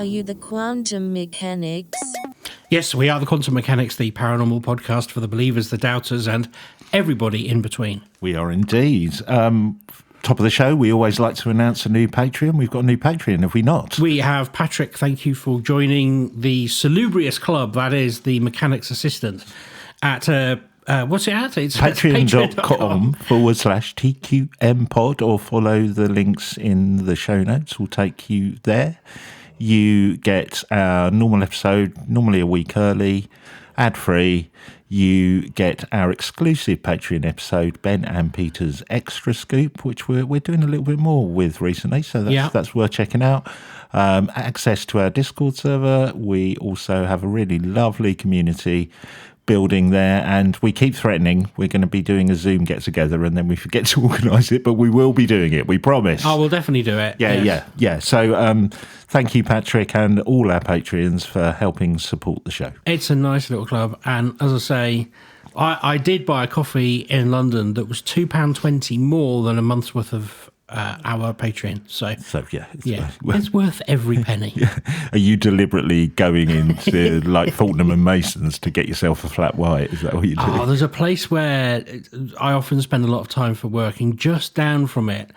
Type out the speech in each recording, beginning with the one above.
Are you the quantum mechanics? Yes, we are the Quantum Mechanics, the paranormal podcast for the believers, the doubters, and everybody in between. We are indeed. Top of the show, we always like to announce a new Patreon. We've got a new Patreon, have we not? We have Patrick. Thank you for joining the salubrious club, that is the Mechanics Assistant, at... what's it at? It's patreon.com/TQM pod, or follow the links in the show notes. Will take you there. You get our normal episode, normally a week early, ad-free. You get our exclusive Patreon episode, Ben and Peter's Extra Scoop, which we're doing a little bit more with recently, so that's worth checking out. Access to our Discord server. We also have a really lovely community building there, and we keep threatening we're going to be doing a Zoom get-together, and then we forget to organise it, but we will be doing it, we promise. Oh, we'll definitely do it. Yeah. So thank you, Patrick, and all our Patreons for helping support the show. It's a nice little club, and as I say, I did buy a coffee in London that was £2.20 more than a month's worth of our Patreon. So it's worth every penny. Yeah. Are you deliberately going into like Fortnum and Mason's to get yourself a flat white? Is that what you do? Oh, there's a place where I often spend a lot of time for working. Just down from it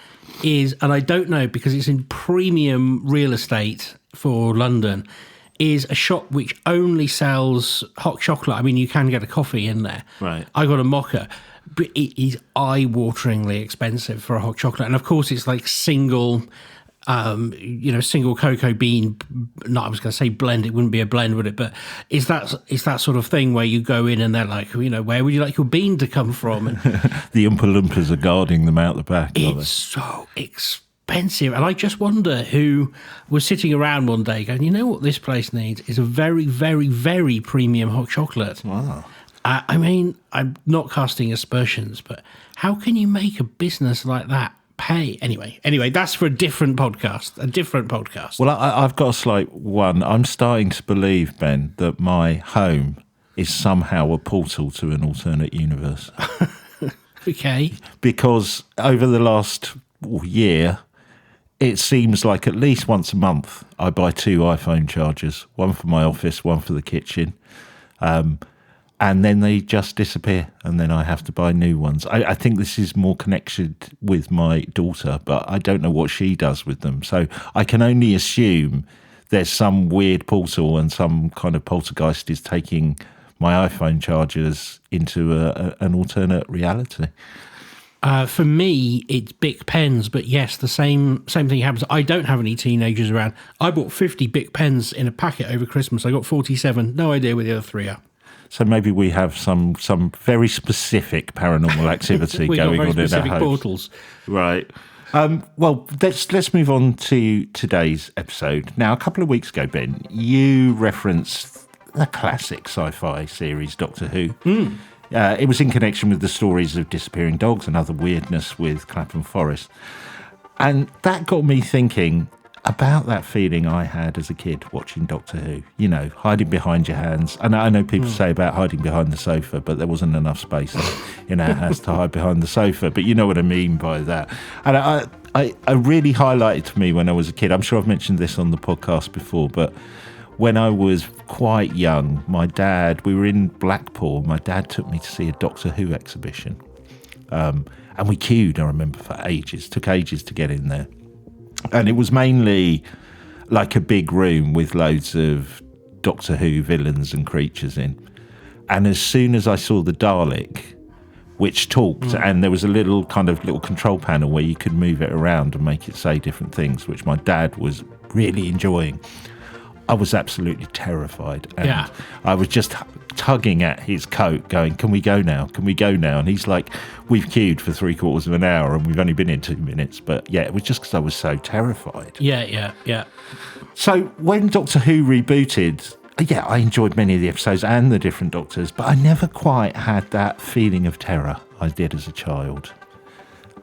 is, and I don't know because it's in premium real estate for London, is a shop which only sells hot chocolate. I mean, you can get a coffee in there. Right. I got a mocha. But it is eye-wateringly expensive for a hot chocolate. And, of course, it's like single cocoa bean. No, I was going to say blend. It wouldn't be a blend, would it? But it's that sort of thing where you go in and they're like, where would you like your bean to come from? And the Oompa Loompas are guarding them out the back. It's so expensive. And I just wonder who was sitting around one day going, you know what this place needs is a very, very, very premium hot chocolate. Wow. I mean, I'm not casting aspersions, but how can you make a business like that pay? Anyway, that's for a different podcast. Well, I've got a slight one. I'm starting to believe, Ben, that my home is somehow a portal to an alternate universe. Okay. Because over the last year, it seems like at least once a month I buy 2 iPhone chargers, one for my office, one for the kitchen. And then they just disappear, and then I have to buy new ones. I think this is more connected with my daughter, but I don't know what she does with them. So I can only assume there's some weird portal and some kind of poltergeist is taking my iPhone chargers into an alternate reality. For me, it's Bic pens, but yes, the same thing happens. I don't have any teenagers around. I bought 50 Bic pens in a packet over Christmas. I got 47. No idea where the other 3 are. So maybe we have some very specific paranormal activity going on in our homes. Portals. Right. Well, let's move on to today's episode. Now, a couple of weeks ago, Ben, you referenced the classic sci-fi series Doctor Who. It was in connection with the stories of disappearing dogs and other weirdness with Clapham Forest. And that got me thinking about that feeling I had as a kid watching Doctor Who, hiding behind your hands. And I know people say about hiding behind the sofa, but there wasn't enough space in our house to hide behind the sofa. But you know what I mean by that. And I really highlighted to me when I was a kid, I'm sure I've mentioned this on the podcast before, but when I was quite young, we were in Blackpool, my dad took me to see a Doctor Who exhibition. And we queued, I remember, for ages. Took ages to get in there. And it was mainly like a big room with loads of Doctor Who villains and creatures in. And as soon as I saw the Dalek, which talked, and there was a little control panel where you could move it around and make it say different things, which my dad was really enjoying, I was absolutely terrified. And I was just tugging at his coat going, can we go now? And he's like, we've queued for 3/4 of an hour and we've only been in 2 minutes. But yeah, it was just because I was so terrified. Yeah. So when Doctor Who rebooted, I enjoyed many of the episodes and the different Doctors, but I never quite had that feeling of terror I did as a child.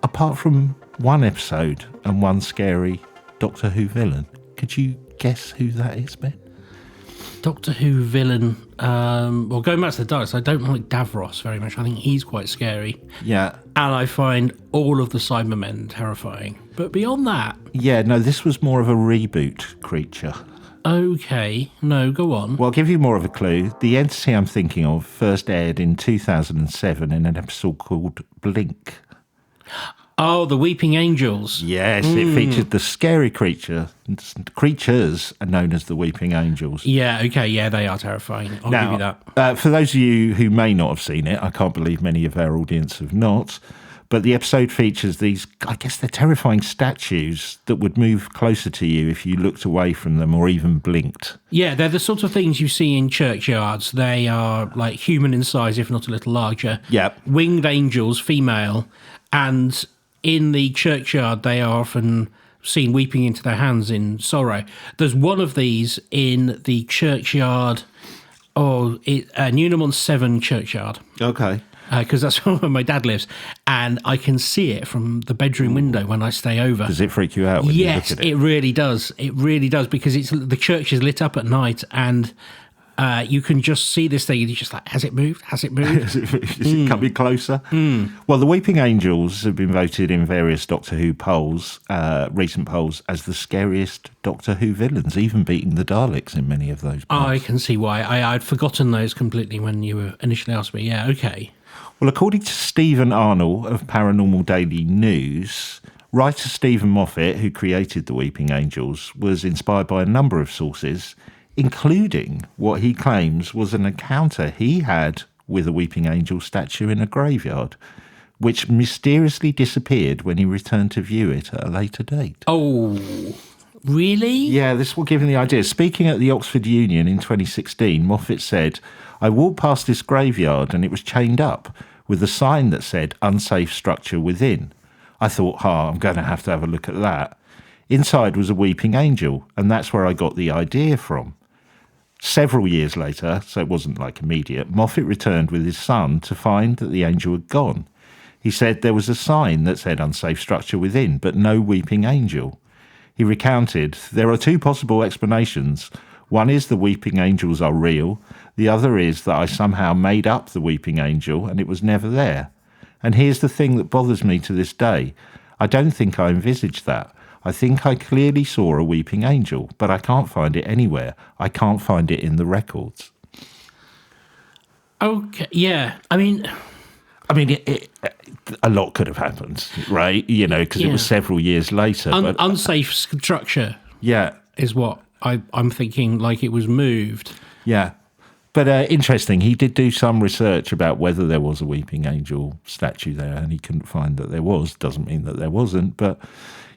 Apart from one episode and one scary Doctor Who villain. Could you guess who that is, Ben? Doctor Who villain. Well, going back to the Daleks, I don't like Davros very much. I think he's quite scary. Yeah. And I find all of the Cybermen terrifying. But beyond that... Yeah, no, this was more of a reboot creature. Okay. No, go on. Well, I'll give you more of a clue. The entity I'm thinking of first aired in 2007 in an episode called Blink. Oh, the Weeping Angels. Yes, it featured the scary creatures are known as the Weeping Angels. Yeah, okay, yeah, they are terrifying. I'll give you that. For those of you who may not have seen it, I can't believe many of our audience have not, but the episode features these, I guess they're terrifying statues that would move closer to you if you looked away from them or even blinked. Yeah, they're the sort of things you see in churchyards. They are like human in size, if not a little larger. Yep. Winged angels, female, and in the churchyard they are often seen weeping into their hands in sorrow. There's one of these in the churchyard, Newnham on Severn churchyard. Okay. Because that's where my dad lives, and I can see it from the bedroom window when I stay over. Does it freak you out when you look at it? It really does. It really does, because the church is lit up at night, and you can just see this thing, and you're just like, has it moved? Has it moved? Is it coming closer? Well, the Weeping Angels have been voted in various Doctor Who polls, recent polls, as the scariest Doctor Who villains, even beating the Daleks in many of those polls. I can see why. I'd forgotten those completely when you were initially asked me. Yeah, okay. Well, according to Stephen Arnold of Paranormal Daily News, writer Stephen Moffat, who created the Weeping Angels, was inspired by a number of sources, including what he claims was an encounter he had with a Weeping Angel statue in a graveyard, which mysteriously disappeared when he returned to view it at a later date. Oh, really? Yeah, this will give him the idea. Speaking at the Oxford Union in 2016, Moffat said, "I walked past this graveyard and it was chained up with a sign that said unsafe structure within. I thought, I'm going to have a look at that. Inside was a weeping angel, and that's where I got the idea from." Several years later, so it wasn't like immediate, Moffat returned with his son to find that the angel had gone. He said there was a sign that said unsafe structure within, but no weeping angel. He recounted, "There are two possible explanations. One is the weeping angels are real. The other is that I somehow made up the weeping angel and it was never there. And here's the thing that bothers me to this day. I don't think I envisaged that. I think I clearly saw a weeping angel, but I can't find it anywhere. I can't find it in the records." Okay, yeah. I mean, a lot could have happened, right? You know, because it was several years later. But unsafe structure. Yeah. Is what I'm thinking, like it was moved. Yeah. But interesting, he did do some research about whether there was a weeping angel statue there, and he couldn't find that there was. Doesn't mean that there wasn't, but,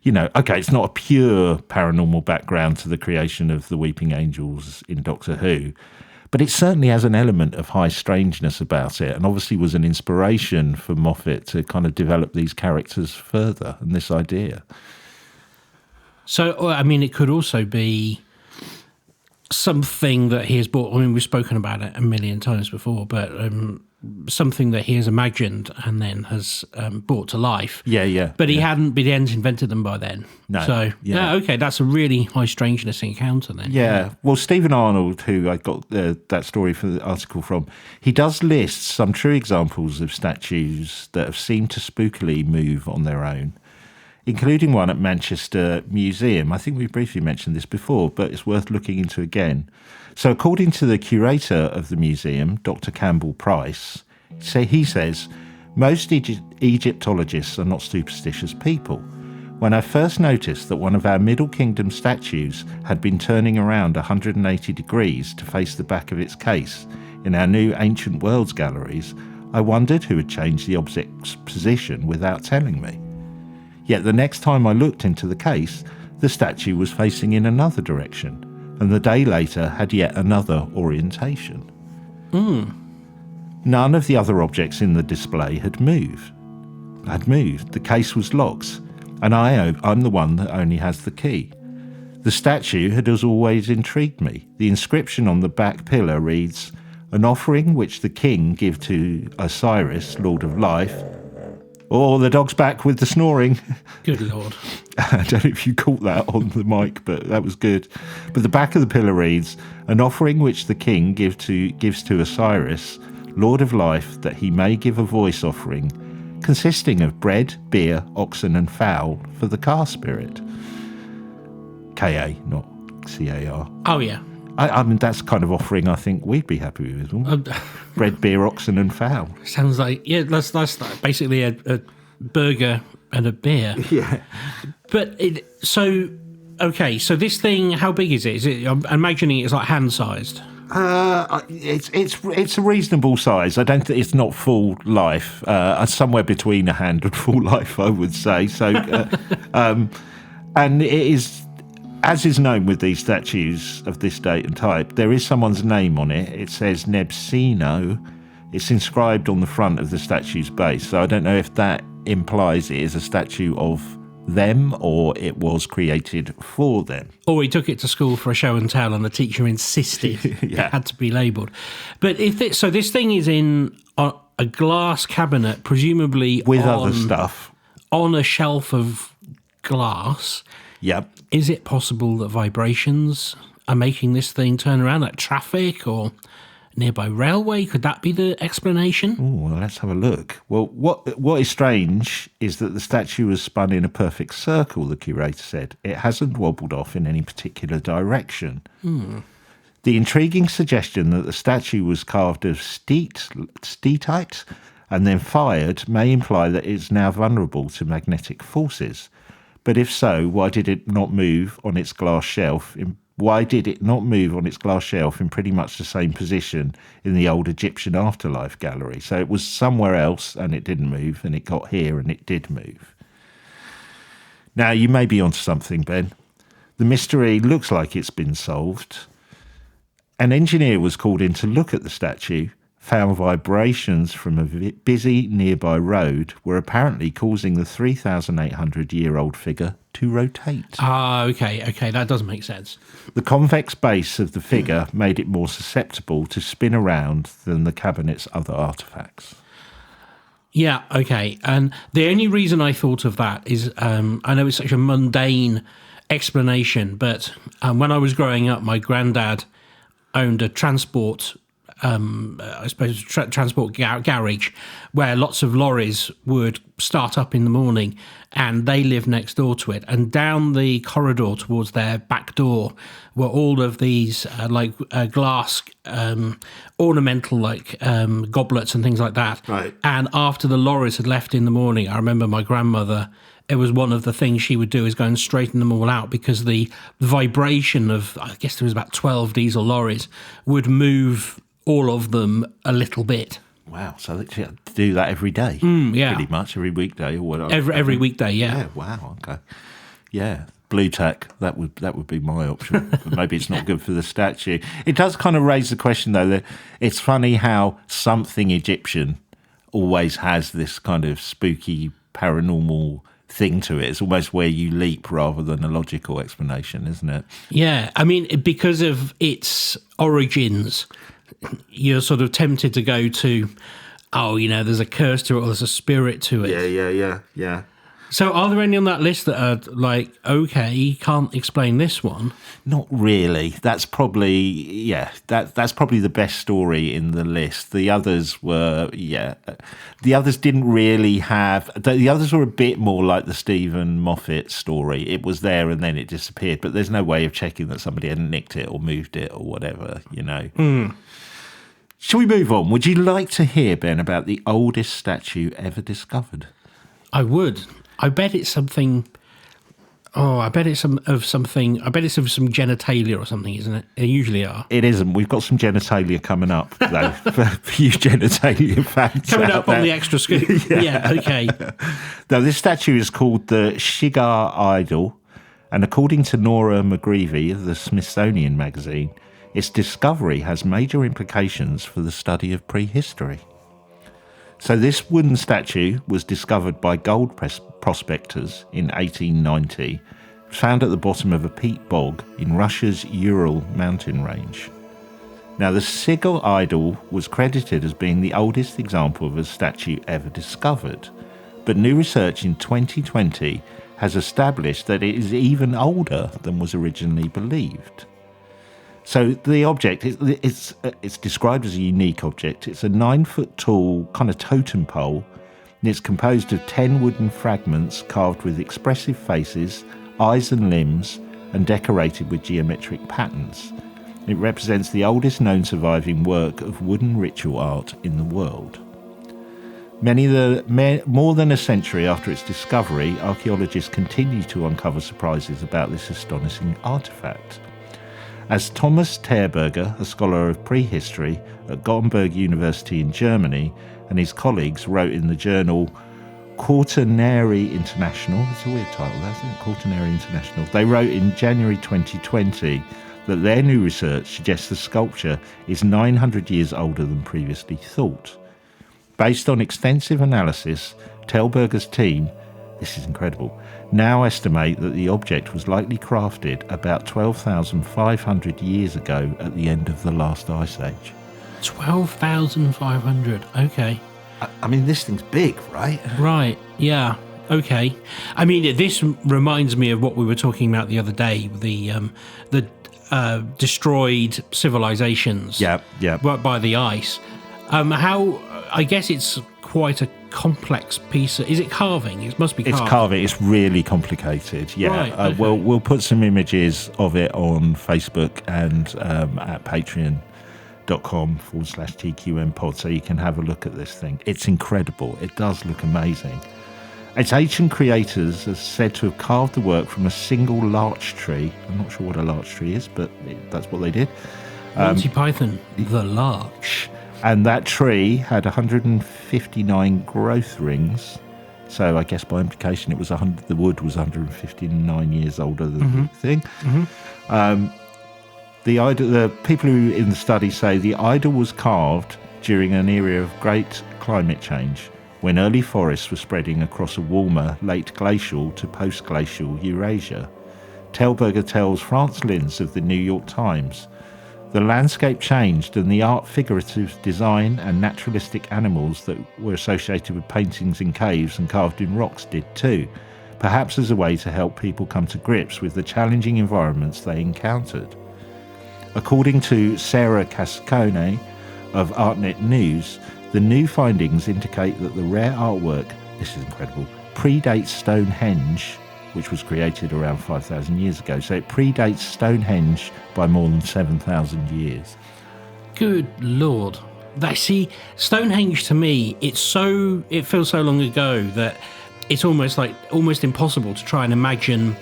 you know, okay, it's not a pure paranormal background to the creation of the weeping angels in Doctor Who, but it certainly has an element of high strangeness about it, and obviously was an inspiration for Moffat to kind of develop these characters further and this idea. So, I mean, it could also be something that he has brought. I mean, we've spoken about it a million times before, but something that he has imagined and then has brought to life. Yeah. But he hadn't invented them by then. No. So, yeah, okay, that's a really high strangeness encounter then. Yeah. Well, Stephen Arnold, who I got that story for the article from, he does list some true examples of statues that have seemed to spookily move on their own, including one at Manchester Museum. I think we briefly mentioned this before, but it's worth looking into again. So according to the curator of the museum, Dr. Campbell Price, he says, "Most Egyptologists are not superstitious people. When I first noticed that one of our Middle Kingdom statues had been turning around 180 degrees to face the back of its case in our new Ancient Worlds galleries, I wondered who had changed the object's position without telling me. Yet the next time I looked into the case, the statue was facing in another direction, and the day later had yet another orientation. None of the other objects in the display had moved. The case was locked, and I'm the one that only has the key. The statue had as always intrigued me. The inscription on the back pillar reads, 'An offering which the king give to Osiris, Lord of Life.'" Oh, the dog's back with the snoring. Good Lord. I don't know if you caught that on the mic, but that was good. But the back of the pillar reads, "An offering which the king gives to Osiris, Lord of Life, that he may give a voice offering, consisting of bread, beer, oxen and fowl for the car spirit." K.A., not C-A-R. Oh, yeah. I mean, that's the kind of offering I think we'd be happy with. Bread, beer, oxen and fowl. Sounds like, yeah, that's basically a burger and a beer. Yeah. But so this thing, how big is it? I'm imagining it's like hand-sized. It's a reasonable size. I don't think it's not full life. Somewhere between a hand and full life, I would say. So, and it is, as is known with these statues of this date and type, there is someone's name on it. It says Nebsino. It's inscribed on the front of the statue's base. So I don't know if that implies it is a statue of them or it was created for them. Or he took it to school for a show and tell and the teacher insisted it had to be labelled. But so this thing is in a glass cabinet, presumably with other stuff. On a shelf of glass. Yep. Is it possible that vibrations are making this thing turn around, like traffic or nearby railway? Could that be the explanation? Oh, well, let's have a look. Well, what is strange is that the statue was spun in a perfect circle, the curator said. It hasn't wobbled off in any particular direction. The intriguing suggestion that the statue was carved of steatite and then fired may imply that it's now vulnerable to magnetic forces. But if so, why did it not move on its glass shelf in pretty much the same position in the old Egyptian afterlife gallery? So it was somewhere else and it didn't move, and it got here and it did move. Now, you may be onto something, Ben. The mystery looks like it's been solved. An engineer was called in to look at the statue, found vibrations from a busy nearby road were apparently causing the 3,800-year-old figure to rotate. Ah, okay, that does make sense. The convex base of the figure made it more susceptible to spin around than the cabinet's other artefacts. Yeah, okay. And the only reason I thought of that is I know it's such a mundane explanation, but when I was growing up, my granddad owned a transport transport garage where lots of lorries would start up in the morning, and they lived next door to it. And down the corridor towards their back door were all of these glass ornamental goblets and things like that. Right. And after the lorries had left in the morning, I remember my grandmother, it was one of the things she would do is go and straighten them all out, because the vibration of, I guess there was about 12 diesel lorries, would move all of them a little bit. Wow, so they had to do that every day? Yeah. Pretty much, every weekday or whatever. Every weekday, yeah. Yeah, wow, okay. Yeah, blue tack, that would be my option. But maybe it's not good for the statue. It does kind of raise the question, though, that it's funny how something Egyptian always has this kind of spooky, paranormal thing to it. It's almost where you leap rather than a logical explanation, isn't it? Yeah, I mean, because of its origins, you're sort of tempted to go to, there's a curse to it or there's a spirit to it. Yeah. So are there any on that list that are like, okay, you can't explain this one? Not really. That's probably, that's probably the best story in the list. The others were, the others didn't really have, the others were a bit more like the Stephen Moffat story. It was there and then it disappeared, but there's no way of checking that somebody hadn't nicked it or moved it or whatever, Shall we move on? Would you like to hear, Ben, about the oldest statue ever discovered? I would. I bet it's something. Oh, I bet it's of some genitalia or something, isn't it? They usually are. It isn't. We've got some genitalia coming up, though, for you genitalia fans. Coming up on the extra scoop. Yeah, okay. Now, this statue is called the Shigir Idol, and according to Nora McGreevy of the Smithsonian magazine, its discovery has major implications for the study of prehistory. So this wooden statue was discovered by gold prospectors in 1890, found at the bottom of a peat bog in Russia's Ural mountain range. Now, the Shigir Idol was credited as being the oldest example of a statue ever discovered, but new research in 2020 has established that it is even older than was originally believed. So the object, it's described as a unique object. It's a 9-foot tall kind of totem pole, and it's composed of 10 wooden fragments carved with expressive faces, eyes and limbs, and decorated with geometric patterns. It represents the oldest known surviving work of wooden ritual art in the world. More than a century after its discovery, archaeologists continue to uncover surprises about this astonishing artefact. As Thomas Terberger, a scholar of prehistory at Gothenburg University in Germany, and his colleagues wrote in the journal Quaternary International, it's a weird title, isn't it? Quaternary International. They wrote in January 2020 that their new research suggests the sculpture is 900 years older than previously thought. Based on extensive analysis, Terberger's team, this is incredible, now estimate that the object was likely crafted about 12,500 years ago at the end of the last ice age. 12,500, okay. I mean, this thing's big, right? Right, yeah, okay. I mean, this reminds me of what we were talking about the other day, the destroyed civilizations by the ice. How, I guess it's quite a complex piece. Is it carving? It must be carving. It's carving. It's really complicated. Yeah. Right, okay. We'll put some images of it on Facebook and at patreon.com/TQM pod so you can have a look at this thing. It's incredible. It does look amazing. Its ancient creators are said to have carved the work from a single larch tree. I'm not sure what a larch tree is, but that's what they did. Monty Python, the larch. And that tree had 159 growth rings. So I guess by implication, it was the wood was 159 years older than the thing. Mm-hmm. The people who in the study say the idol was carved during an era of great climate change, when early forests were spreading across a warmer late glacial to post-glacial Eurasia. Terberger tells France Linz of the New York Times, "The landscape changed and the art, figurative design and naturalistic animals that were associated with paintings in caves and carved in rocks did too, perhaps as a way to help people come to grips with the challenging environments they encountered." According to Sarah Cascone of ArtNet News, the new findings indicate that the rare artwork, this is incredible, predates Stonehenge, which was created around 5,000 years ago. So it predates Stonehenge by more than 7,000 years. Good Lord. Stonehenge to me, it feels so long ago that it's almost impossible to try and imagine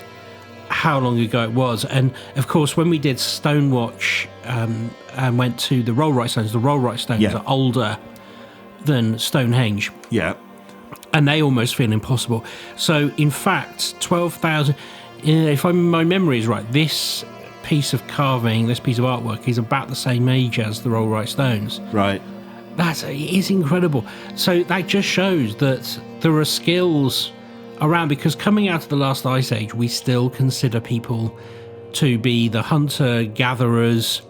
how long ago it was. And of course, when we did Stonewatch and went to the Rollright Stones are older than Stonehenge. Yeah. And they almost feel impossible. So, in fact, 12,000, if my memory is right, this piece of carving, this piece of artwork is about the same age as the Rollright Stones. Right. It is incredible. So that just shows that there are skills around, because coming out of the last ice age, we still consider people to be the hunter-gatherers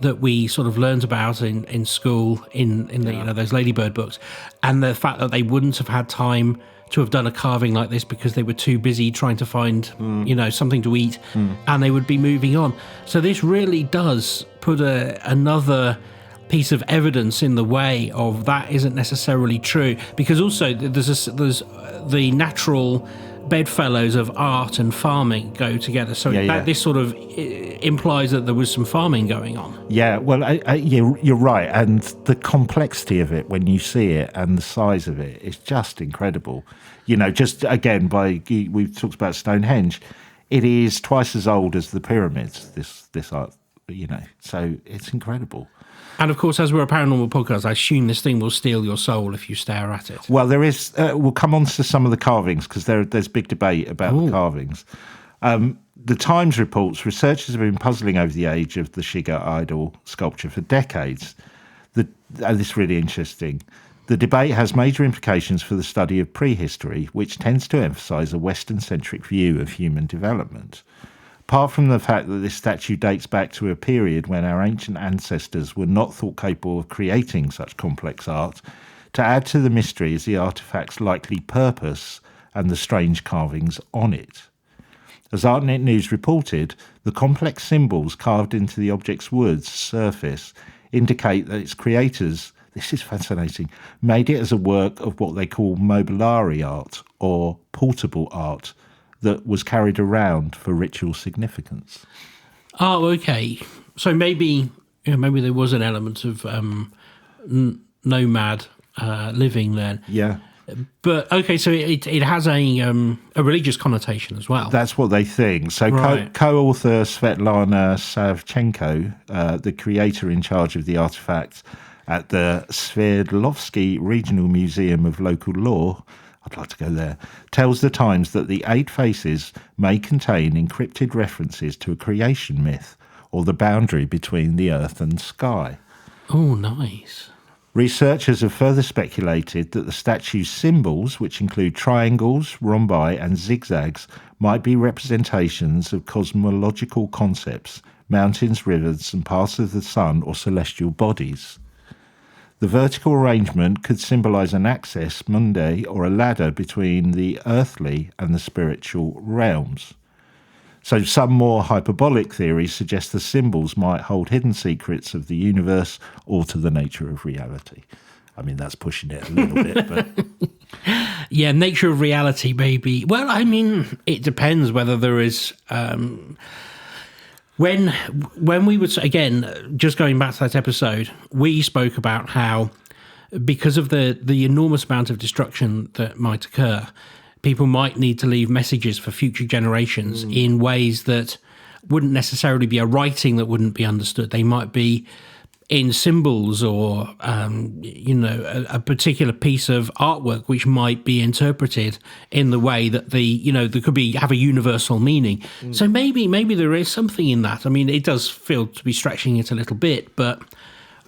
that we sort of learned about in school in the those Ladybird books, and the fact that they wouldn't have had time to have done a carving like this because they were too busy trying to find something to eat, and they would be moving on. So this really does put another piece of evidence in the way of that isn't necessarily true, because also there's the natural bedfellows of art and farming go together. So this sort of implies that there was some farming going on. Yeah, well, you're right. And the complexity of it when you see it and the size of it is just incredible. Just again, we've talked about Stonehenge. It is twice as old as the pyramids, this art, so it's incredible. And of course, as we're a paranormal podcast, I assume this thing will steal your soul if you stare at it. Well, there is. We'll come on to some of the carvings because there's big debate about the carvings. The Times reports researchers have been puzzling over the age of the Shigir Idol sculpture for decades. This is really interesting. The debate has major implications for the study of prehistory, which tends to emphasise a Western-centric view of human development. Apart from the fact that this statue dates back to a period when our ancient ancestors were not thought capable of creating such complex art, to add to the mystery is the artefact's likely purpose and the strange carvings on it. As ArtNet News reported, the complex symbols carved into the object's wood surface indicate that its creators, this is fascinating, made it as a work of what they call mobiliary art or portable art, that was carried around for ritual significance. Oh, okay. So maybe there was an element of nomad living then. Yeah. But okay, so it has a religious connotation as well. That's what they think. So Right. co-author Svetlana Savchenko, the creator in charge of the artifacts at the Sverdlovsky Regional Museum of Local Law, I'd like to go there, tells the Times that the 8 faces may contain encrypted references to a creation myth or the boundary between the earth and sky. Oh, nice. Researchers have further speculated that the statue's symbols, which include triangles, rhombi, and zigzags, might be representations of cosmological concepts, mountains, rivers, and paths of the sun or celestial bodies. The vertical arrangement could symbolize an access mundi or a ladder between the earthly and the spiritual realms. So some more hyperbolic theories suggest the symbols might hold hidden secrets of the universe or to the nature of reality. I mean, that's pushing it a little bit, but... Yeah, nature of reality, maybe. Well, I mean, it depends whether there is... When we would... Again, just going back to that episode, we spoke about how because of the enormous amount of destruction that might occur, people might need to leave messages for future generations in ways that wouldn't necessarily be a writing that wouldn't be understood. They might be in symbols or, a particular piece of artwork which might be interpreted in the way that there could have a universal meaning. So maybe there is something in that. I mean, it does feel to be stretching it a little bit, but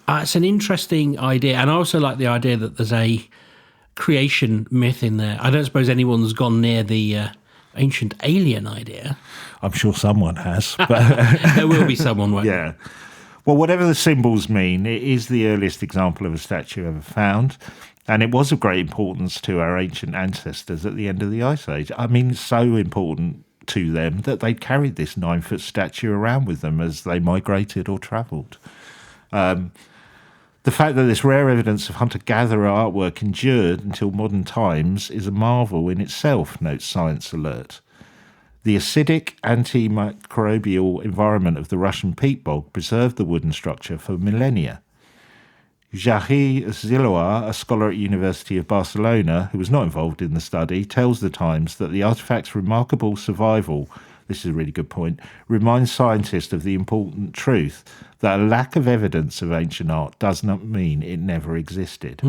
it's an interesting idea. And I also like the idea that there's a creation myth in there. I don't suppose anyone's gone near the ancient alien idea. I'm sure someone has. But There will be someone, won't there? yeah. Well, whatever the symbols mean, it is the earliest example of a statue ever found, and it was of great importance to our ancient ancestors at the end of the Ice Age. I mean, so important to them that they carried this 9-foot statue around with them as they migrated or travelled. The fact that this rare evidence of hunter-gatherer artwork endured until modern times is a marvel in itself, notes Science Alert. The acidic, antimicrobial environment of the Russian peat bog preserved the wooden structure for millennia. Shigir Idol, a scholar at University of Barcelona who was not involved in the study, tells the Times that the artefact's remarkable survival, this is a really good point, reminds scientists of the important truth that a lack of evidence of ancient art does not mean it never existed.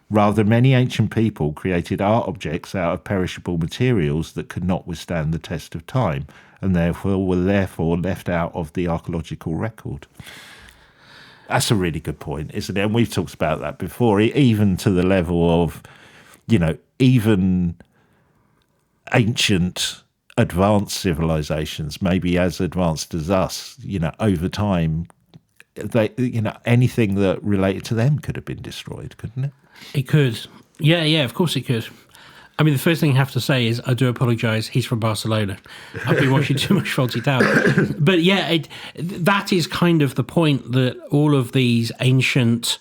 Rather, many ancient people created art objects out of perishable materials that could not withstand the test of time and were therefore left out of the archaeological record. That's a really good point, isn't it? And we've talked about that before, even to the level of, even ancient advanced civilizations, maybe as advanced as us, over time, they, anything that related to them could have been destroyed, couldn't it? It could. Yeah, of course it could. I mean, the first thing I have to say is I do apologise. He's from Barcelona. I've been watching too much Fawlty Towers. But yeah, that is kind of the point that all of these ancient,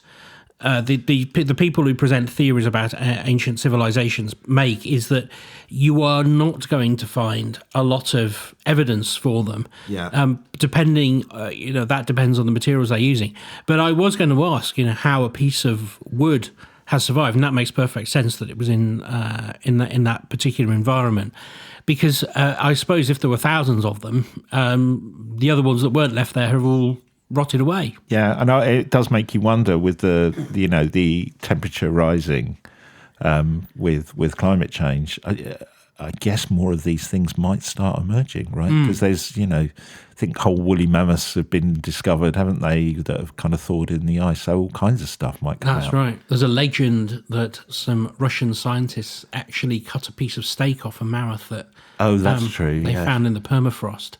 the people who present theories about ancient civilizations make, is that you are not going to find a lot of evidence for them. Yeah. Depending, that depends on the materials they're using. But I was going to ask, how a piece of wood has survived, and that makes perfect sense that it was in that particular environment, because I suppose if there were thousands of them, the other ones that weren't left there have all rotted away. Yeah, and it does make you wonder with the temperature rising with climate change. I guess more of these things might start emerging, right? Because there's, I think whole woolly mammoths have been discovered, haven't they, that have kind of thawed in the ice. So all kinds of stuff might come out. That's right. There's a legend that some Russian scientists actually cut a piece of steak off a mammoth that that's true. They found in the permafrost.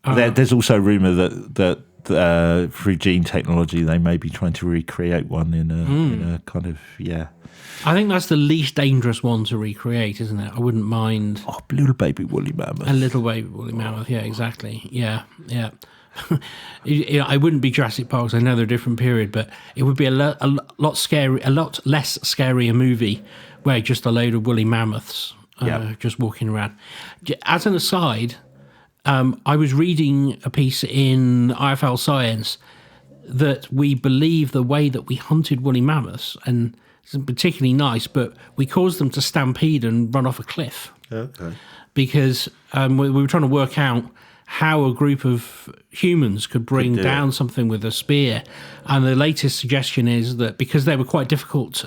There's also rumour that through gene technology they may be trying to recreate one in a kind of, I think that's the least dangerous one to recreate, isn't it? I wouldn't mind. Oh, little baby woolly mammoth. A little baby woolly mammoth, yeah, exactly. Yeah. I wouldn't be Jurassic Park, 'cause I know they're a different period, but it would be a lot less scary a movie where just a load of woolly mammoths Yeah. just walking around. As an aside, I was reading a piece in IFL Science that we believe the way that we hunted woolly mammoths, and it's particularly nice, but we caused them to stampede and run off a cliff. Okay. Because we were trying to work out how a group of humans could bring down something with a spear. And the latest suggestion is that because they were quite difficult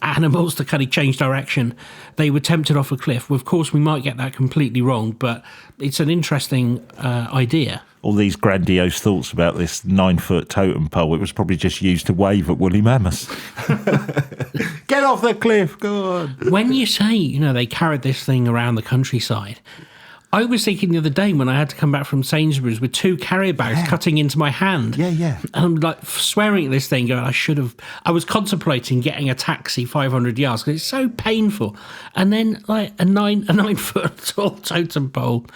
animals to kind of change direction, they were tempted off a cliff. Well, of course, we might get that completely wrong, but it's an interesting idea. All these grandiose thoughts about this 9-foot totem pole, it was probably just used to wave at woolly mammoths. Get off the cliff, go on. When you say, they carried this thing around the countryside, I was thinking the other day when I had to come back from Sainsbury's with 2 carrier bags cutting into my hand. Yeah. And I'm like swearing at this thing, going, I was contemplating getting a taxi 500 yards because it's so painful. And then like a 9-foot tall totem pole.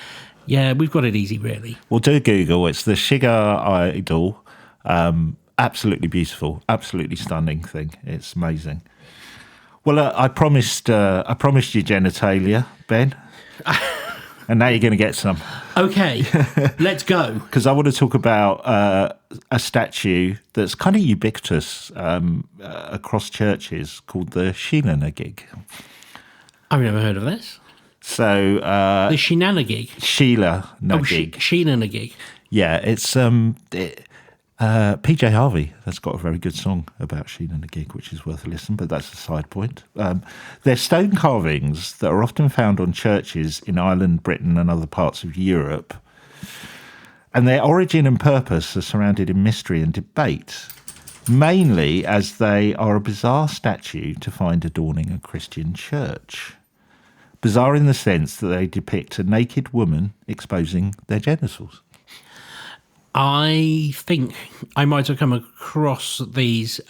Yeah, we've got it easy, really. Well, do Google. It's the Shigir Idol. Absolutely beautiful, absolutely stunning thing. It's amazing. Well, I promised you genitalia, Ben. And now you're going to get some. Okay, let's go. Because I want to talk about a statue that's kind of ubiquitous across churches called the Sheila-na-gig. I've never heard of this. So The Sheila-na-gig. Sheila-na-gig. Sheila-na-gig. Yeah, it's PJ Harvey has got a very good song about Sheila-na-gig, which is worth a listen, but that's a side point. They're stone carvings that are often found on churches in Ireland, Britain, and other parts of Europe. And their origin and purpose are surrounded in mystery and debate, mainly as they are a bizarre statue to find adorning a Christian church. Bizarre in the sense that they depict a naked woman exposing their genitals. I think I might have come across these.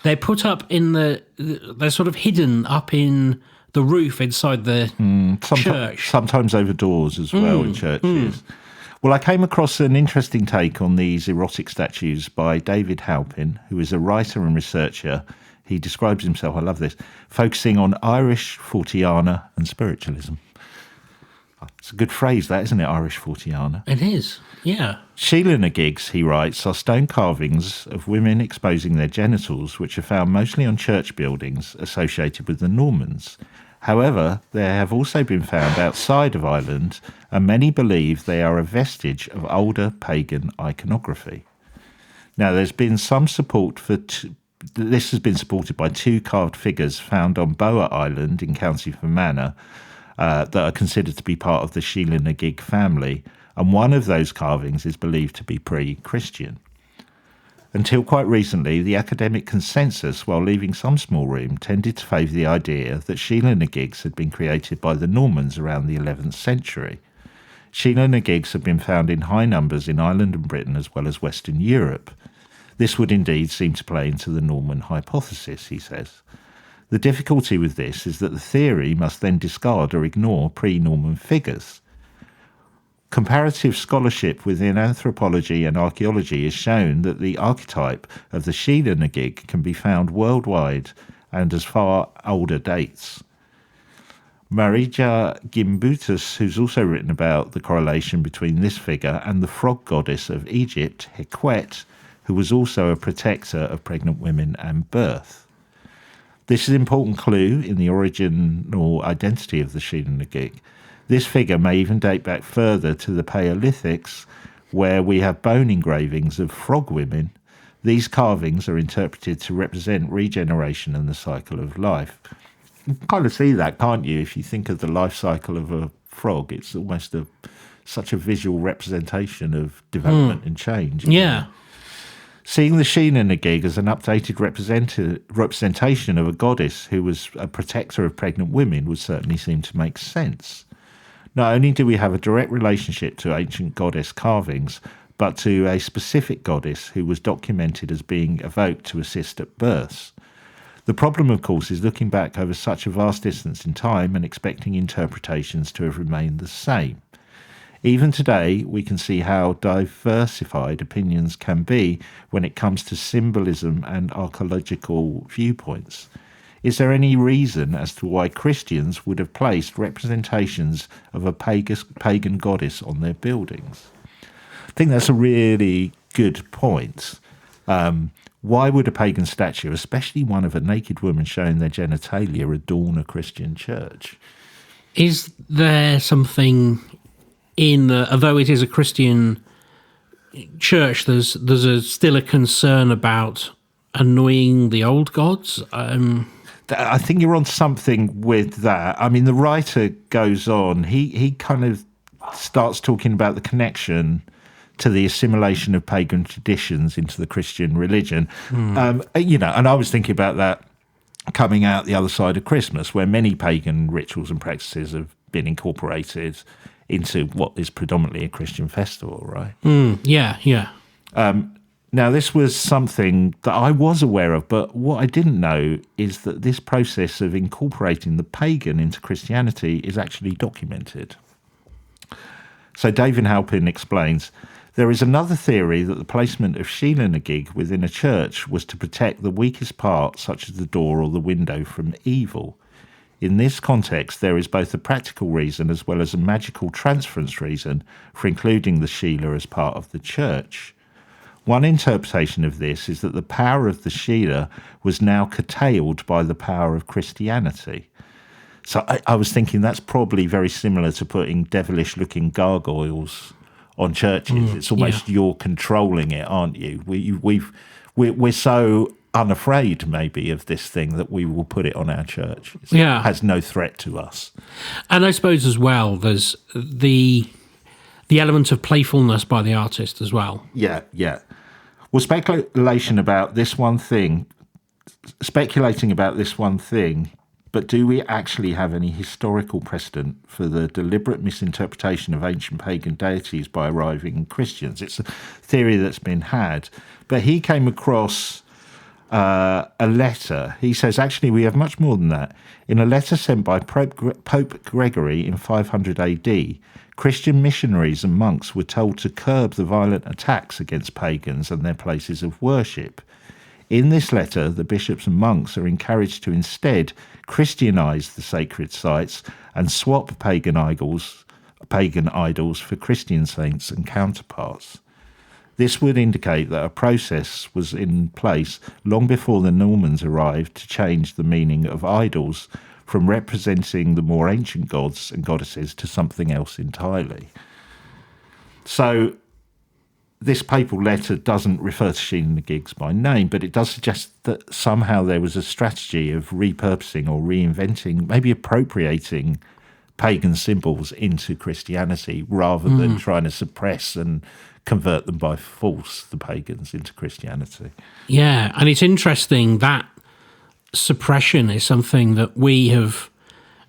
They're put up they're sort of hidden up in the roof inside the church. Sometimes over doors as well in churches. Well, I came across an interesting take on these erotic statues by David Halpin, who is a writer and researcher. He describes himself, I love this, focusing on Irish Forteana and spiritualism. It's a good phrase, that, isn't it, Irish Forteana? It is, yeah. Sheila-na-gigs, he writes, are stone carvings of women exposing their genitals, which are found mostly on church buildings associated with the Normans. However, they have also been found outside of Ireland, and many believe they are a vestige of older pagan iconography. Now, there's been some support for... This has been supported by 2 carved figures found on Boa Island in County Fermanagh that are considered to be part of the Sheila-na-gig family, and one of those carvings is believed to be pre-Christian. Until quite recently, the academic consensus, while leaving some small room, tended to favour the idea that Sheila-na-gigs had been created by the Normans around the 11th century. Sheila-na-gigs have been found in high numbers in Ireland and Britain as well as Western Europe. This would indeed seem to play into the Norman hypothesis, he says. The difficulty with this is that the theory must then discard or ignore pre-Norman figures. Comparative scholarship within anthropology and archaeology has shown that the archetype of the Sheila-na-gig can be found worldwide and as far older dates. Marija Gimbutas, who's also written about the correlation between this figure and the frog goddess of Egypt, Heqet, who was also a protector of pregnant women and birth. This is an important clue in the original identity of the Sheila-na-gig. This figure may even date back further to the Paleolithics, where we have bone engravings of frog women. These carvings are interpreted to represent regeneration and the cycle of life. You can kind of see that, can't you? If you think of the life cycle of a frog, it's almost such a visual representation of development and change. Yeah. Seeing the Sheila-na-gig as an updated representation of a goddess who was a protector of pregnant women would certainly seem to make sense. Not only do we have a direct relationship to ancient goddess carvings, but to a specific goddess who was documented as being evoked to assist at births. The problem, of course, is looking back over such a vast distance in time and expecting interpretations to have remained the same. Even today, we can see how diversified opinions can be when it comes to symbolism and archaeological viewpoints. Is there any reason as to why Christians would have placed representations of a pagan goddess on their buildings? I think that's a really good point. Why would a pagan statue, especially one of a naked woman showing their genitalia, adorn a Christian church? Is there something although it is a Christian church, there's still a concern about annoying the old gods? I think you're on something with that. I mean, the writer goes on. He kind of starts talking about the connection to the assimilation of pagan traditions into the Christian religion. And I was thinking about that coming out the other side of Christmas, where many pagan rituals and practices have been incorporated into what is predominantly a Christian festival, right? Yeah. Now, this was something that I was aware of, but what I didn't know is that this process of incorporating the pagan into Christianity is actually documented. So David Halpin explains, there is another theory that the placement of Sheela-na-gig within a church was to protect the weakest part, such as the door or the window, from evil. In this context, there is both a practical reason as well as a magical transference reason for including the Sheela as part of the church. One interpretation of this is that the power of the Sheela was now curtailed by the power of Christianity. So I was thinking that's probably very similar to putting devilish-looking gargoyles on churches. It's almost you're controlling it, aren't you? We're so unafraid maybe of this thing that we will put it on our church. It has no threat to us. And I suppose as well, there's the element of playfulness by the artist as well. Yeah. Well, speculating about this one thing, but do we actually have any historical precedent for the deliberate misinterpretation of ancient pagan deities by arriving Christians? It's a theory that's been had. But he came across a letter. He says, actually, we have much more than that. In a letter sent by Pope Gregory in 500 AD, Christian missionaries and monks were told to curb the violent attacks against pagans and their places of worship. In this letter, the bishops and monks are encouraged to instead Christianize the sacred sites and swap pagan idols for Christian saints and counterparts. This would indicate that a process was in place long before the Normans arrived to change the meaning of idols from representing the more ancient gods and goddesses to something else entirely. So this papal letter doesn't refer to Sheela-na-gigs by name, but it does suggest that somehow there was a strategy of repurposing or reinventing, maybe appropriating pagan symbols into Christianity rather than trying to suppress and convert them by force, the pagans, into Christianity. Yeah, and it's interesting that suppression is something that we have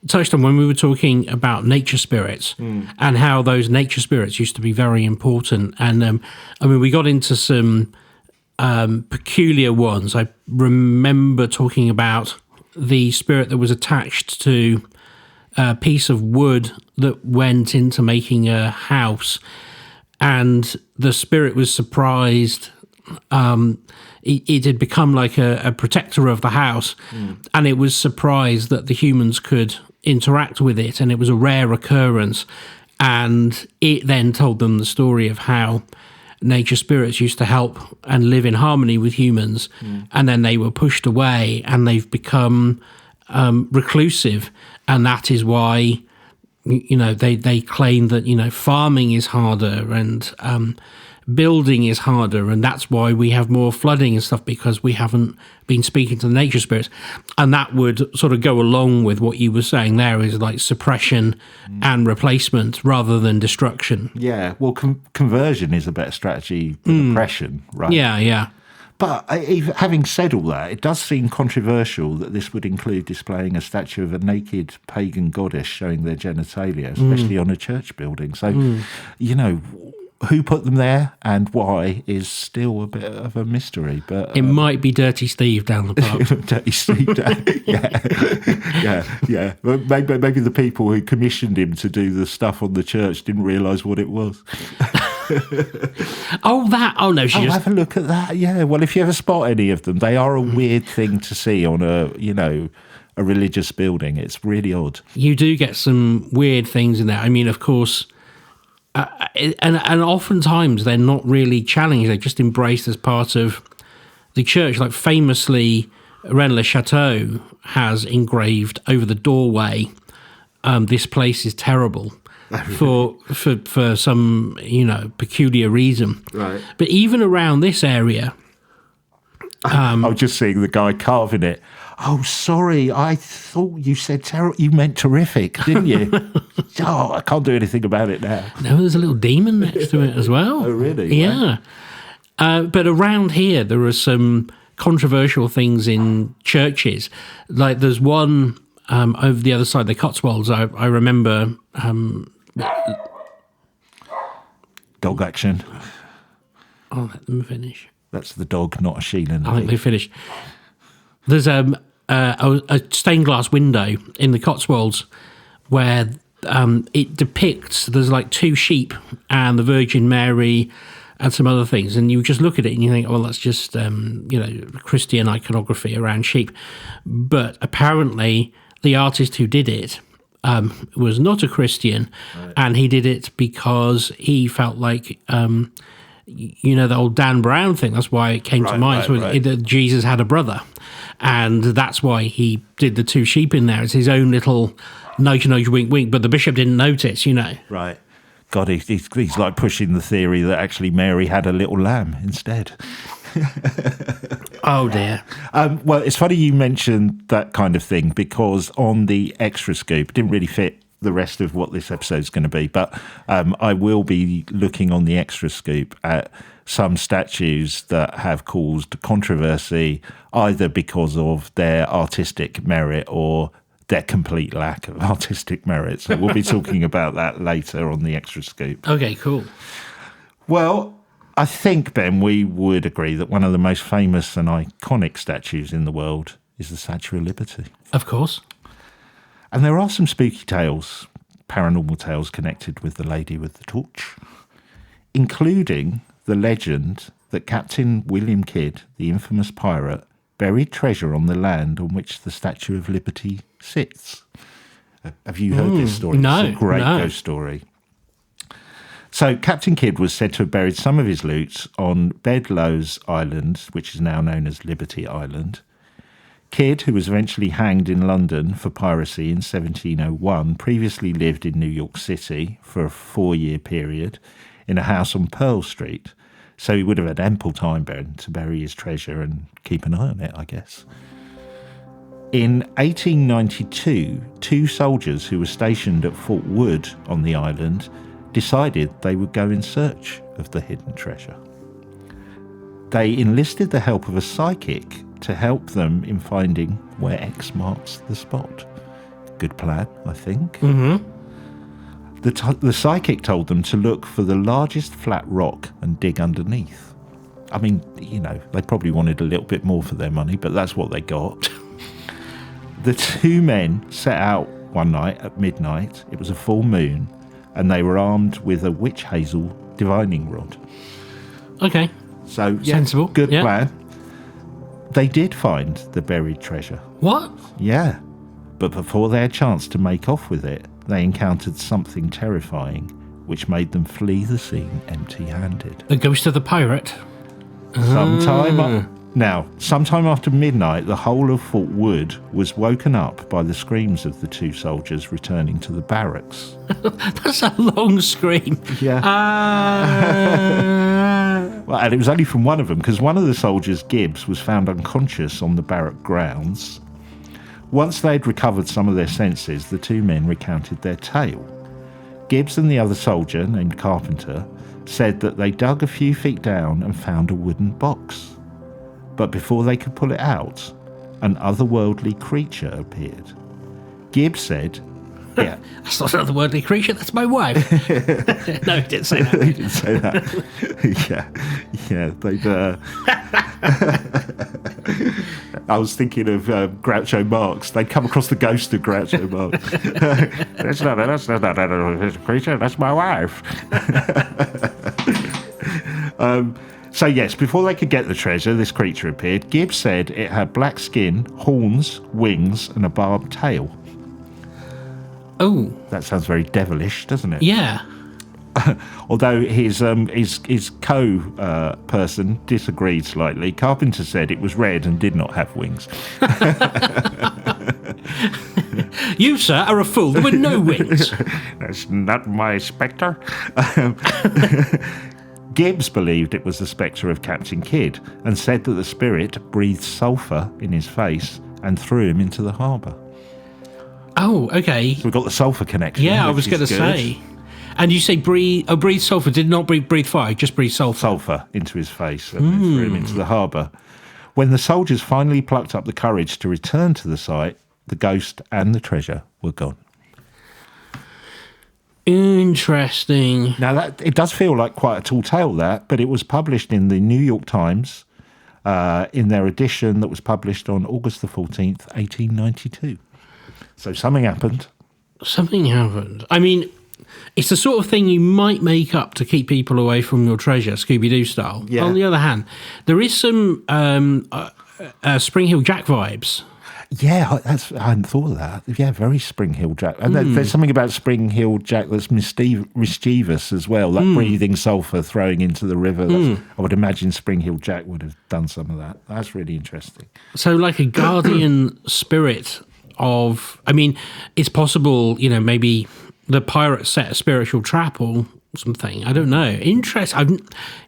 touched on when we were talking about nature spirits and how those nature spirits used to be very important. And we got into some peculiar ones. I remember talking about the spirit that was attached to a piece of wood that went into making a house, and the spirit was surprised. It had become like a protector of the house, and it was surprised that the humans could interact with it, and it was a rare occurrence. And it then told them the story of how nature spirits used to help and live in harmony with humans, and then they were pushed away and they've become reclusive, and that is why they claim that farming is harder and building is harder, and that's why we have more flooding and stuff, because we haven't been speaking to the nature spirits. And that would sort of go along with what you were saying there, is like suppression and replacement rather than destruction. Yeah, well, conversion is a better strategy than oppression, right? Yeah. But having said all that, it does seem controversial that this would include displaying a statue of a naked pagan goddess showing their genitalia, especially on a church building. So, who put them there and why is still a bit of a mystery. But it might be Dirty Steve down the pub. Dirty Steve down, yeah. Maybe the people who commissioned him to do the stuff on the church didn't realise what it was. Oh no, she Oh, just have a look at that. Yeah. Well, if you ever spot any of them, they are a weird thing to see on a religious building. It's really odd. you do get some weird things in there. I mean, of course, and oftentimes they're not really challenged; they're just embraced as part of the church. Like famously, Rennes-le-Château has engraved over the doorway, "This place is terrible." for some peculiar reason, Right. But even around this area, I was just seeing the guy carving it. Oh, sorry, I thought you said you meant terrific, didn't you? Oh, I can't do anything about it now. no, there's a little demon next to it as well. Oh, really? Yeah. But around here, there are some controversial things in churches. Like there's one over the other side of the Cotswolds. I remember. Dog action. I'll let them finish. That's the dog, not a Sheelan. I think they finished. There's a stained glass window in the Cotswolds where it depicts there's like two sheep and the Virgin Mary and some other things, and you just look at it and you think, well, that's just Christian iconography around sheep. But apparently, the artist who did it was not a Christian, right. And he did it because he felt like. The old Dan Brown thing, that's why it came to mind. Right. That Jesus had a brother, and that's why he did the two sheep in there. It's his own little nudge, wink, wink, but the bishop didn't notice, Right. God, he's like pushing the theory that actually Mary had a little lamb instead. Oh, dear. Well, it's funny you mentioned that kind of thing because on the extra scoop, it didn't really fit the rest of what this episode is going to be, but I will be looking on the extra scoop at some statues that have caused controversy either because of their artistic merit or their complete lack of artistic merit. So we'll be talking about that later on the extra scoop. Okay, cool. Well, I think, Ben, we would agree that one of the most famous and iconic statues in the world is the Statue of Liberty. Of course. And there are some spooky tales, paranormal tales connected with the Lady with the Torch, including the legend that Captain William Kidd, the infamous pirate, buried treasure on the land on which the Statue of Liberty sits. Have you heard this story? No. It's a great ghost story. So Captain Kidd was said to have buried some of his loot on Bedloe's Island, which is now known as Liberty Island. Kidd, who was eventually hanged in London for piracy in 1701, previously lived in New York City for a 4-year period in a house on Pearl Street. So he would have had ample time then to bury his treasure and keep an eye on it, I guess. In 1892, 2 soldiers who were stationed at Fort Wood on the island decided they would go in search of the hidden treasure. They enlisted the help of a psychic to help them in finding where X marks the spot. Good plan, I think. Mm-hmm. The psychic told them to look for the largest flat rock and dig underneath. I mean, they probably wanted a little bit more for their money, but that's what they got. The 2 men set out one night at midnight. It was a full moon, and they were armed with a witch hazel divining rod. Okay. So, sensible. Good plan. They did find the buried treasure. What? Yeah. But before they had a chance to make off with it, they encountered something terrifying, which made them flee the scene empty-handed. The ghost of the pirate? Sometime after midnight, the whole of Fort Wood was woken up by the screams of the 2 soldiers returning to the barracks. That's a long scream. Yeah. Well, and it was only from one of them, because one of the soldiers, Gibbs, was found unconscious on the barrack grounds. Once they'd recovered some of their senses, the 2 men recounted their tale. Gibbs and the other soldier, named Carpenter, said that they dug a few feet down and found a wooden box. But before they could pull it out, an otherworldly creature appeared. Gibbs said, yeah. That's not an otherworldly creature, that's my wife. No, he didn't say that. He didn't say that. They'd... I was thinking of Groucho Marx. They'd come across the ghost of Groucho Marx. That's not a creature, that's my wife. So yes, before they could get the treasure, this creature appeared. Gibbs said it had black skin, horns, wings, and a barbed tail. Oh, That sounds very devilish, doesn't it? yeah. Although his person disagreed slightly. Carpenter said it was red and did not have wings. You, sir, are a fool. There were no wings. That's not my spectre. Gibbs believed it was the spectre of Captain Kidd and said that the spirit breathed sulphur in his face and threw him into the harbour. Oh, okay. So we've got the sulphur connection. Yeah, I which was is going to good. say. And you say breathe sulphur. Did not breathe fire, just breathe sulphur. Sulphur into his face and then threw him into the harbour. When the soldiers finally plucked up the courage to return to the site, the ghost and the treasure were gone. Interesting. Now, it does feel like quite a tall tale, that, but it was published in the New York Times in their edition that was published on August the 14th, 1892. So something happened. Something happened. I mean, it's the sort of thing you might make up to keep people away from your treasure, Scooby-Doo style. Yeah. On the other hand, there is some Spring Hill Jack vibes. Yeah, I hadn't thought of that. Yeah, very Spring Hill Jack. And there's something about Spring Hill Jack that's mischievous as well, like breathing sulphur, throwing into the river. I would imagine Spring Hill Jack would have done some of that. That's really interesting. So like a guardian spirit of... I mean, it's possible, maybe the pirate set a spiritual trap or something. I don't know. Interesting. I've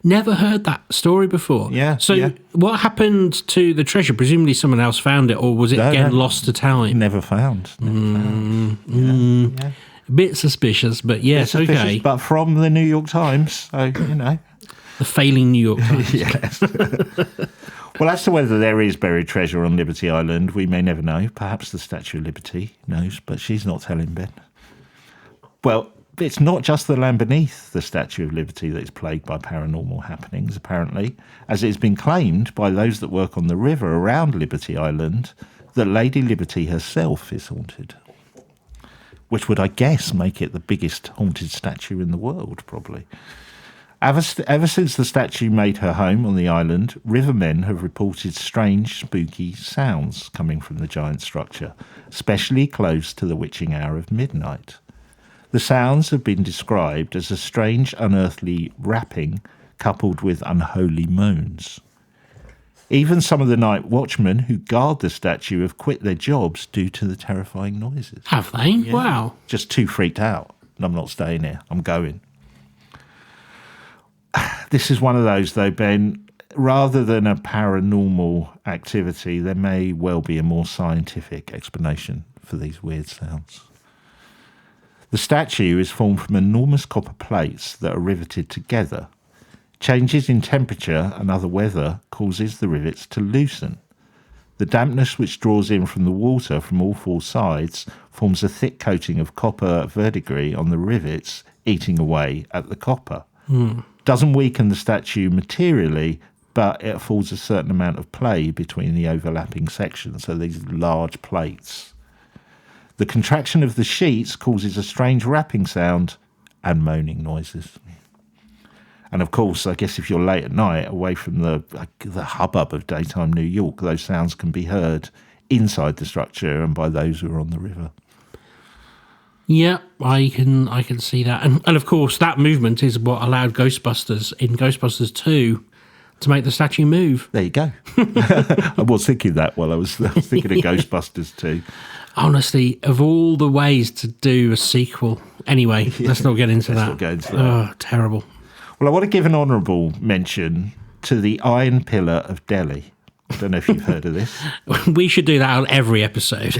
never heard that story before. Yeah, So yeah. what happened to the treasure? Presumably someone else found it, or was it again lost to time? Never found. A bit suspicious, but yes, Suspicious, okay. but from the New York Times, so, The failing New York Times. Yes. Well, as to whether there is buried treasure on Liberty Island, we may never know. Perhaps the Statue of Liberty knows, but she's not telling Ben. Well, it's not just the land beneath the Statue of Liberty that is plagued by paranormal happenings, apparently, as it has been claimed by those that work on the river around Liberty Island that Lady Liberty herself is haunted. Which would, I guess, make it the biggest haunted statue in the world, probably. Ever since the statue made her home on the island, rivermen have reported strange, spooky sounds coming from the giant structure, especially close to the witching hour of midnight. The sounds have been described as a strange, unearthly rapping coupled with unholy moans. Even some of the night watchmen who guard the statue have quit their jobs due to the terrifying noises. Have they? Yeah. Wow. Just too freaked out. I'm not staying here. I'm going. This is one of those, though, Ben. Rather than a paranormal activity, there may well be a more scientific explanation for these weird sounds. The statue is formed from enormous copper plates that are riveted together. Changes in temperature and other weather causes the rivets to loosen. The dampness which draws in from the water from all four sides forms a thick coating of copper verdigris on the rivets, eating away at the copper. Doesn't weaken the statue materially, but it affords a certain amount of play between the overlapping sections, so these large plates. The contraction of the sheets causes a strange rapping sound and moaning noises. And of course, I guess if you're late at night, away from the hubbub of daytime New York, those sounds can be heard inside the structure and by those who are on the river. Yeah, I can see that. And of course, that movement is what allowed Ghostbusters in Ghostbusters 2 to make the statue move. There you go. I was thinking that while I was thinking of Ghostbusters 2. Honestly, of all the ways to do a sequel. Anyway, let's not get into that. not get into that. Oh, terrible. Well, I want to give an honourable mention to the Iron Pillar of Delhi. I don't know if you've heard of this. We should do that on every episode.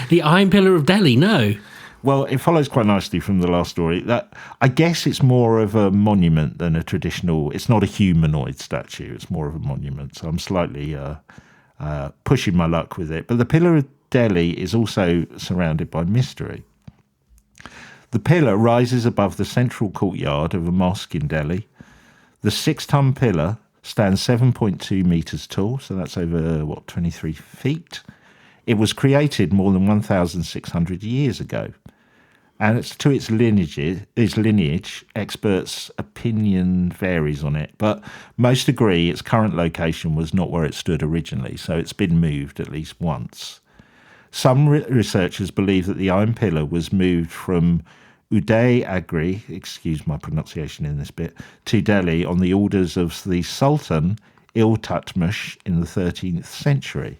The Iron Pillar of Delhi, no. Well, it follows quite nicely from the last story. That I guess it's more of a monument than a traditional... It's not a humanoid statue. It's more of a monument. So I'm slightly pushing my luck with it. But the Pillar of Delhi is also surrounded by mystery. The pillar rises above the central courtyard of a mosque in Delhi. The 6-ton pillar stands 7.2 metres tall, so that's over, 23 feet. It was created more than 1,600 years ago. And it's to its lineage, experts' opinion varies on it, but most agree its current location was not where it stood originally, so it's been moved at least once. Some researchers believe that the iron pillar was moved from Uday Agri, excuse my pronunciation in this bit, to Delhi on the orders of the Sultan Iltutmish in the 13th century.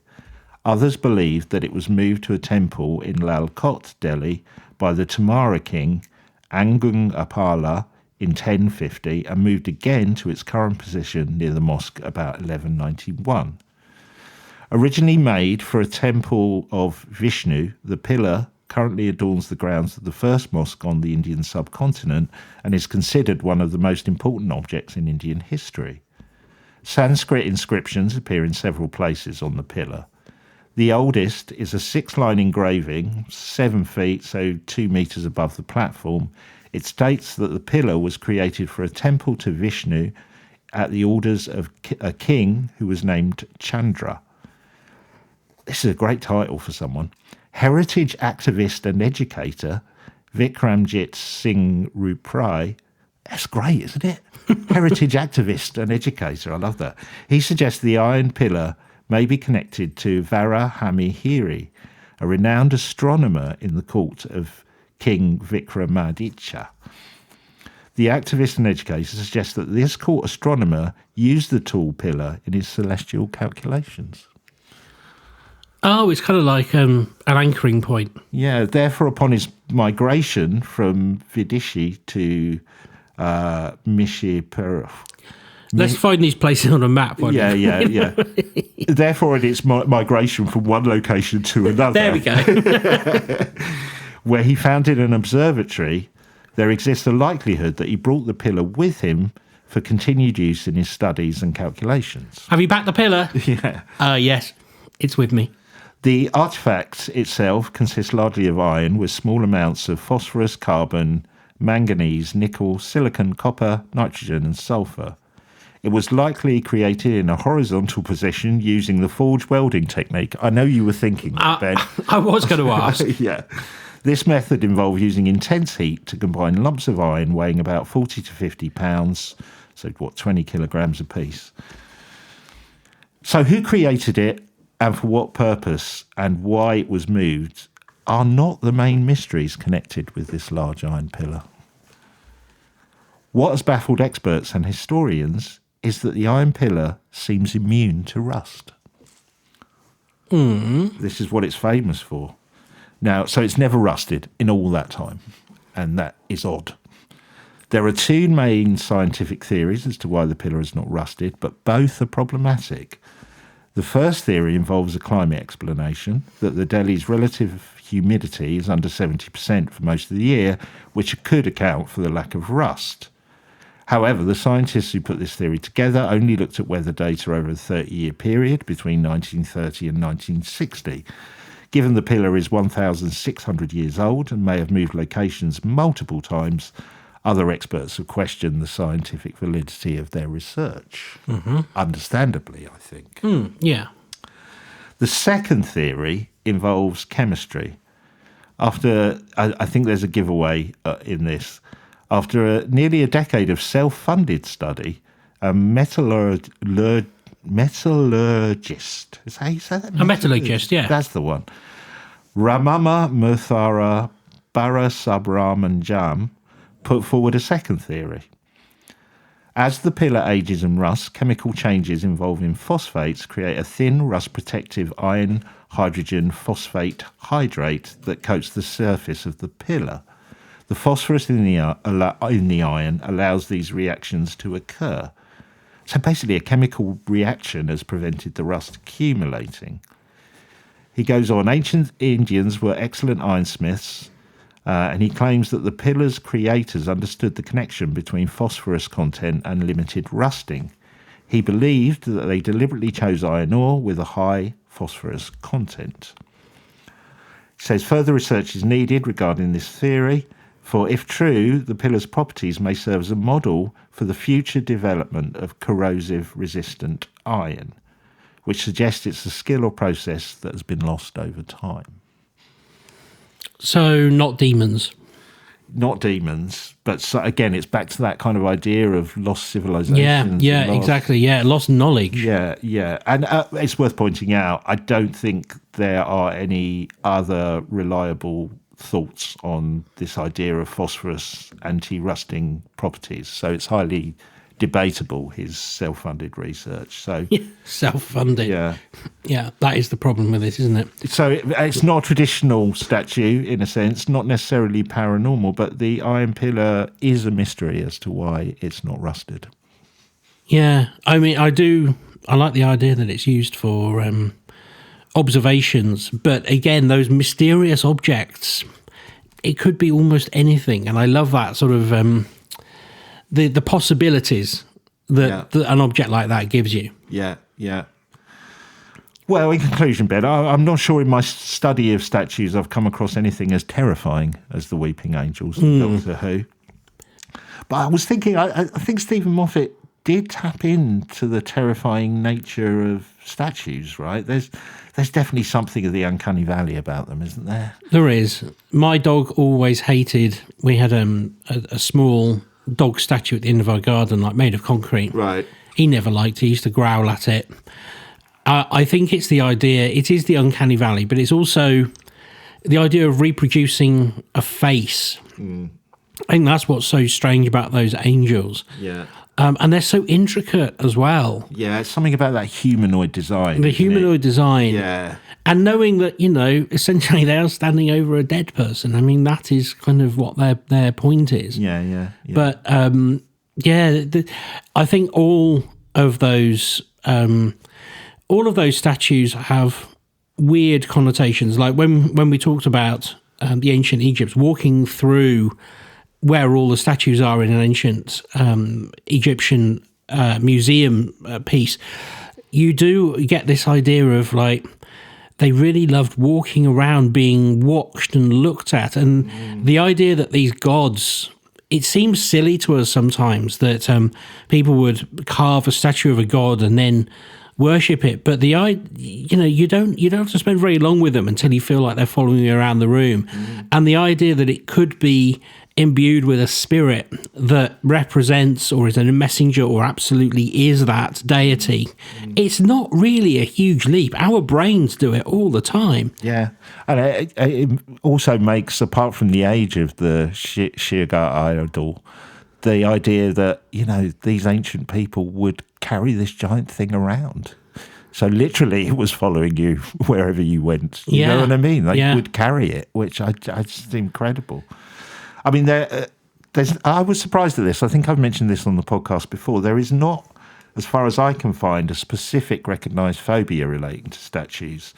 Others believe that it was moved to a temple in Lal Kot, Delhi, by the Tomara king Angung Apala in 1050 and moved again to its current position near the mosque about 1191. Originally made for a temple of Vishnu, the pillar currently adorns the grounds of the first mosque on the Indian subcontinent and is considered one of the most important objects in Indian history. Sanskrit inscriptions appear in several places on the pillar. The oldest is a 6-line engraving, 7 feet, so 2 meters above the platform. It states that the pillar was created for a temple to Vishnu at the orders of a king who was named Chandra. This is a great title for someone. Heritage activist and educator Vikramjit Singh Ruprai. That's great, isn't it? Heritage activist and educator. I love that. He suggests the iron pillar may be connected to Varahamihiri, a renowned astronomer in the court of King Vikramaditya. The activist and educator suggests that this court astronomer used the tall pillar in his celestial calculations. Oh, it's kind of like an anchoring point. Yeah, therefore, upon his migration from Vidishi to Mishipur. Let's find these places on a map. Yeah. Therefore, in its migration from one location to another. There we go. Where he founded an observatory, there exists a likelihood that he brought the pillar with him for continued use in his studies and calculations. Have you backed the pillar? Yeah. Yes, it's with me. The artifact itself consists largely of iron with small amounts of phosphorus, carbon, manganese, nickel, silicon, copper, nitrogen and sulfur. It was likely created in a horizontal position using the forge welding technique. I know you were thinking that, Ben. I was going to ask. Yeah. This method involved using intense heat to combine lumps of iron weighing about 40 to 50 pounds, so 20 kilograms apiece. So who created it and for what purpose and why it was moved are not the main mysteries connected with this large iron pillar. What has baffled experts and historians is that the iron pillar seems immune to rust. This is what it's famous for. Now, so it's never rusted in all that time, and that is odd. There are two main scientific theories as to why the pillar is not rusted, but both are problematic. The first theory involves a climate explanation, that the Delhi's relative humidity is under 70% for most of the year, which could account for the lack of rust. However, the scientists who put this theory together only looked at weather data over a 30-year period between 1930 and 1960. Given the pillar is 1,600 years old and may have moved locations multiple times, other experts have questioned the scientific validity of their research. Understandably, I think. Yeah. The second theory involves chemistry. After, I think there's a giveaway in this. After nearly a decade of self-funded study, a metallurgist, is that how you say that? A metallurgist, yeah. That's the one. Ramama Muthara Barasubramanian put forward a second theory. As the pillar ages and rusts, chemical changes involving phosphates create a thin, rust-protective iron hydrogen phosphate hydrate that coats the surface of the pillar. The phosphorus in the iron allows these reactions to occur. So basically a chemical reaction has prevented the rust accumulating. He goes on, ancient Indians were excellent ironsmiths, and he claims that the pillar's creators understood the connection between phosphorus content and limited rusting. He believed that they deliberately chose iron ore with a high phosphorus content. He says further research is needed regarding this theory, for if true, the pillar's properties may serve as a model for the future development of corrosive-resistant iron, which suggests it's a skill or process that has been lost over time. So, not demons. not demons, but so, again, it's back to that kind of idea of lost civilizations. Yeah, exactly. Yeah, lost knowledge. Yeah. And it's worth pointing out, I don't think there are any other reliable thoughts on this idea of phosphorus anti-rusting properties. So it's highly debatable, his self-funded research. So Self-funded. Yeah, that is the problem with it, isn't it? so it's not a traditional statue in a sense, not necessarily paranormal, but the Iron Pillar is a mystery as to why it's not rusted. Yeah, I mean, I like the idea that it's used for observations, but again, those mysterious objects, it could be almost anything, and I love that sort of the possibilities that an object like that gives you. Yeah. Well, in conclusion, Ben, I'm not sure in my study of statues I've come across anything as terrifying as the Weeping Angels of Doctor Who. But I was thinking, I think Stephen Moffat did tap into the terrifying nature of statues, right? There's definitely something of the uncanny valley about them, isn't there? There is. My dog always hated, we had a small dog statue at the end of our garden, like made of concrete. Right. He never liked it. He used to growl at it. I think it's the idea, it is the uncanny valley, but it's also the idea of reproducing a face. I think that's what's so strange about those angels. Yeah. And they're so intricate as well. Yeah, it's something about that humanoid design. The humanoid design. Yeah. And knowing that, essentially they are standing over a dead person. I mean, that is kind of what their point is. Yeah. But, I think all of those statues have weird connotations. Like when we talked about the ancient Egypt, walking through where all the statues are in an ancient Egyptian museum piece, you do get this idea of like they really loved walking around being watched and looked at. And the idea that these gods, it seems silly to us sometimes that people would carve a statue of a god and then worship it, but you don't have to spend very long with them until you feel like they're following you around the room. And the idea that it could be imbued with a spirit that represents or is a messenger or absolutely is that deity, it's not really a huge leap. Our brains do it all the time. Yeah, and it also makes, apart from the age of the Shigir Idol, the idea that, these ancient people would carry this giant thing around. So literally it was following you wherever you went. You know what I mean? They would carry it, which I just incredible. I mean, I was surprised at this. I think I've mentioned this on the podcast before. There is not, as far as I can find, a specific recognised phobia relating to statues.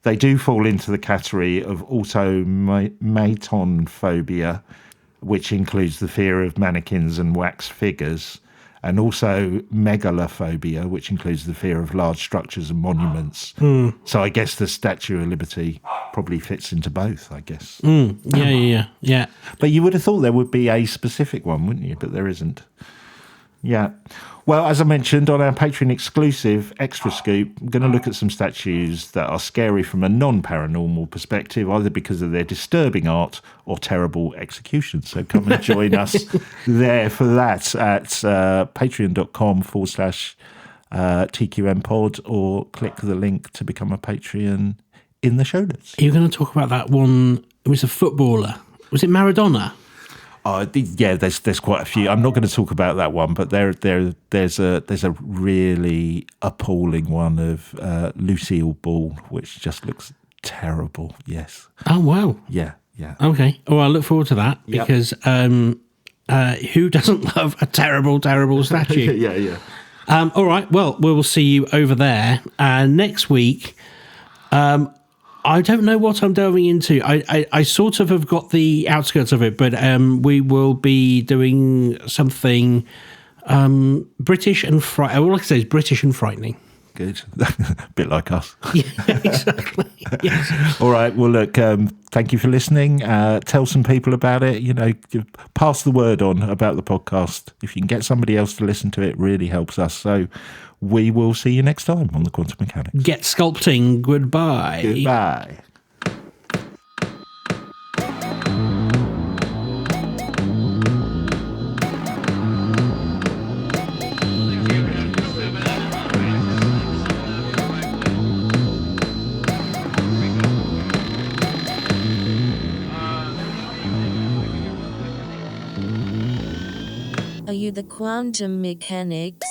They do fall into the category of automaton phobia, which includes the fear of mannequins and wax figures, and also megalophobia, which includes the fear of large structures and monuments. So I guess the Statue of Liberty probably fits into both, I guess. Yeah. But you would have thought there would be a specific one, wouldn't you? But there isn't. Yeah. Well, as I mentioned, on our Patreon exclusive Extra Scoop, I'm going to look at some statues that are scary from a non-paranormal perspective, either because of their disturbing art or terrible execution. So come and join us there for that at patreon.com/TQM pod, or click the link to become a Patreon in the show notes. You're going to talk about that one, it was a footballer. Was it Maradona? Yeah, there's quite a few. I'm not going to talk about that one, but there's a really appalling one of Lucille Ball, which just looks terrible. Yes. Oh wow. Yeah. Okay. Well, I look forward to that because who doesn't love a terrible statue? Yeah. All right. Well, we will see you over there next week. I don't know what I'm delving into. I sort of have got the outskirts of it, but we will be doing something British and all I can say is British and frightening. Good. A bit like us. Yeah, exactly. Yes. All right. Well, look, thank you for listening. Tell some people about it. Pass the word on about the podcast. If you can get somebody else to listen to it, really helps us. So we will see you next time on The Quantum Mechanics. Get sculpting. Goodbye. Goodbye. Are you the quantum mechanics?